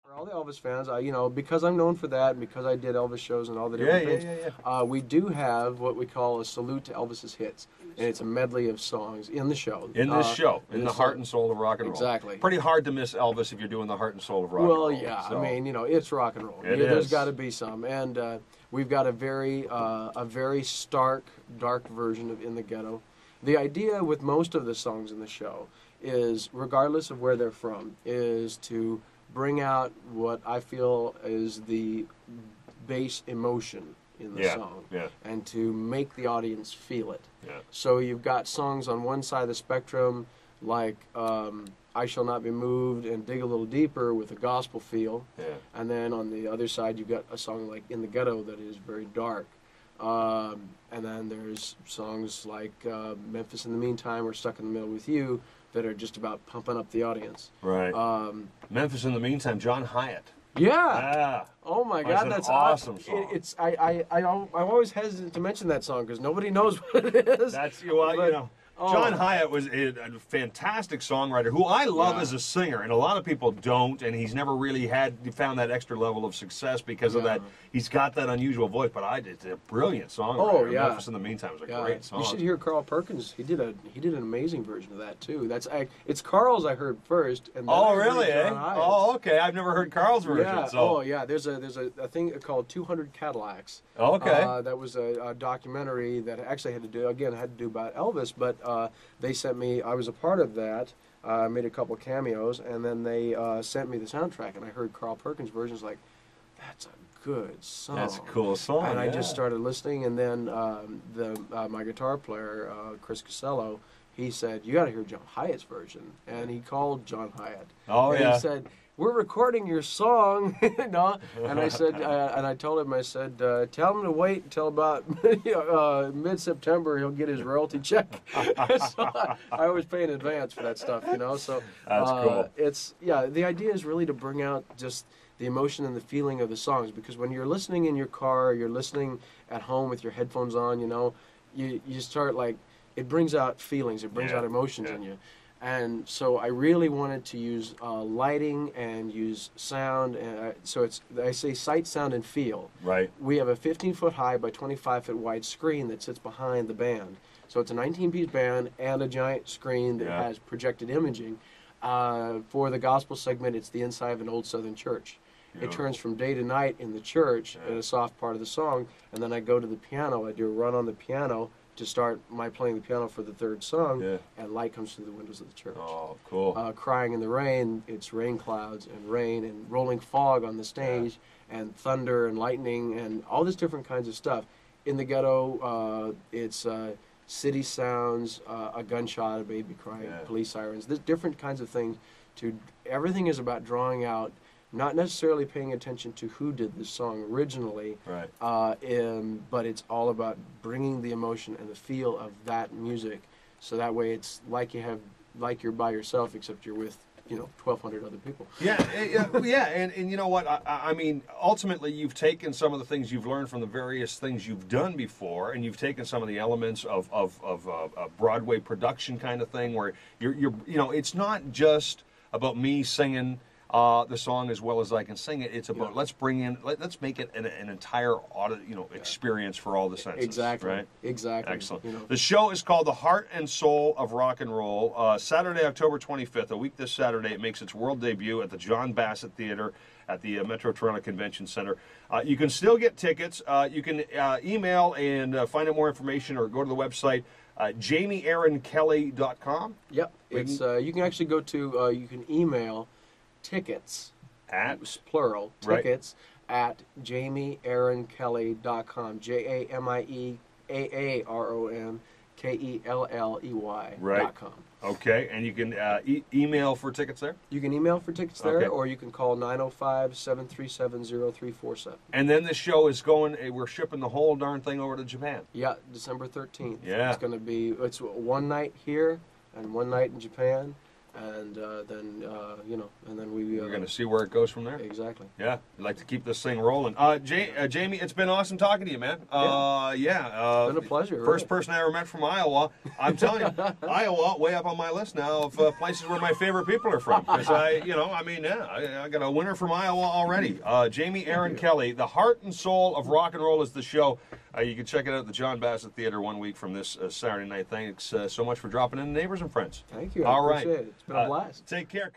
For all the Elvis fans, you know, because I'm known for that, and because I did Elvis shows and all the different things, we do have what we call a salute to Elvis's hits, and it's a medley of songs in the show. In this show, in the heart and soul of rock and roll. Exactly. Pretty hard to miss Elvis if you're doing the heart and soul of rock and roll. Well, yeah, so. I mean, you know, it's rock and roll. There's got to be some, and we've got a very stark, dark version of "In the Ghetto." The idea with most of the songs in the show is, regardless of where they're from, is to bring out what I feel is the base emotion in the song, and to make the audience feel it. So you've got songs on one side of the spectrum like I Shall Not Be Moved and Dig a Little Deeper with a gospel feel, and then on the other side you've got a song like In the Ghetto that is very dark. And then there's songs like Memphis in the Meantime or Stuck in the Middle with You that are just about pumping up the audience. Right. Memphis in the Meantime, John Hyatt. Yeah. Oh my God, that's an awesome song. I'm always hesitant to mention that song because nobody knows what it is. That's you know. John Hyatt was a fantastic songwriter who I love as a singer, and a lot of people don't, and he's never really found that extra level of success because of that. He's got that unusual voice, but it's a brilliant songwriter. Oh yeah, Memphis in the Meantime was a great song. You should hear Carl Perkins. He did an amazing version of that too. It's Carl's I heard first, and then I heard John Hyatt's. Oh, okay. I've never heard Carl's version. Yeah. So. Oh yeah. There's a thing called 200 Cadillacs. Okay. That was a documentary that actually had to do about Elvis, but they sent me. I was a part of that. I made a couple cameos, and then they sent me the soundtrack, and I heard Carl Perkins' versions. Like, that's a good song. That's a cool song. And I just started listening, and then my guitar player, Chris Casello, he said, "You got to hear John Hyatt's version," and he called John Hyatt. Oh and he said, "We're recording your song," and I said, and I told him, I said, "Tell him to wait until about mid-September. He'll get his royalty check." So I always pay in advance for that stuff, So that's cool. The idea is really to bring out just the emotion and the feeling of the songs, because when you're listening in your car, you're listening at home with your headphones on, you start it brings out feelings, it brings out emotions in you. And so I really wanted to use lighting and use sound. So I say sight, sound, and feel. Right. We have a 15-foot high by 25-foot wide screen that sits behind the band. So it's a 19-piece band and a giant screen that has projected imaging. For the gospel segment, it's the inside of an old Southern church. It turns from day to night in the church in a soft part of the song, and then I go to the piano. I do a run on the piano to start my playing the piano for the third song, and light comes through the windows of the church. Oh, cool. Crying in the Rain, it's rain clouds and rain and rolling fog on the stage, and thunder and lightning and all these different kinds of stuff. In the Ghetto, it's city sounds, a gunshot, a baby crying, police sirens. There's different kinds of things. Everything is about drawing out, not necessarily paying attention to who did this song originally, but it's all about bringing the emotion and the feel of that music, so that way it's like you're by yourself, except you're with 1,200 other people. And you know what? I mean, ultimately, you've taken some of the things you've learned from the various things you've done before, and you've taken some of the elements of a Broadway production kind of thing, where you're it's not just about me singing the song as well as I can sing it. It's about let's make it an entire experience for all the senses. Exactly. Right? Exactly. Excellent. The show is called The Heart and Soul of Rock and Roll. Saturday, October 25th, a week this Saturday, it makes its world debut at the John Bassett Theater at the Metro Toronto Convention Center. You can still get tickets. You can email and find out more information, or go to the website jamieaaronkelley.com. Yep. It's you can actually go to you can email tickets at plural tickets at jamieaaronkelley.com. JamieAaronKelley.com. Okay, and you can email for tickets there? You can email for tickets there, or you can call 905-737-0347. And then the show is going, we're shipping the whole darn thing over to Japan. Yeah, December 13th. Yeah. It's one night here and one night in Japan. and then and then we're going to see where it goes from there. Exactly. Yeah, I'd like to keep this thing rolling. Jamie, it's been awesome talking to you, man. It's been a pleasure. First person I ever met from Iowa. I'm telling you, Iowa, way up on my list now of places where my favorite people are from. Because I got a winner from Iowa already. Jamie Aaron Kelley, the heart and soul of rock and roll is the show. You can check it out at the John Bassett Theater 1 week from this Saturday night. Thanks so much for dropping in, neighbors and friends. Thank you. All right. Appreciate it. It's been a blast. Take care.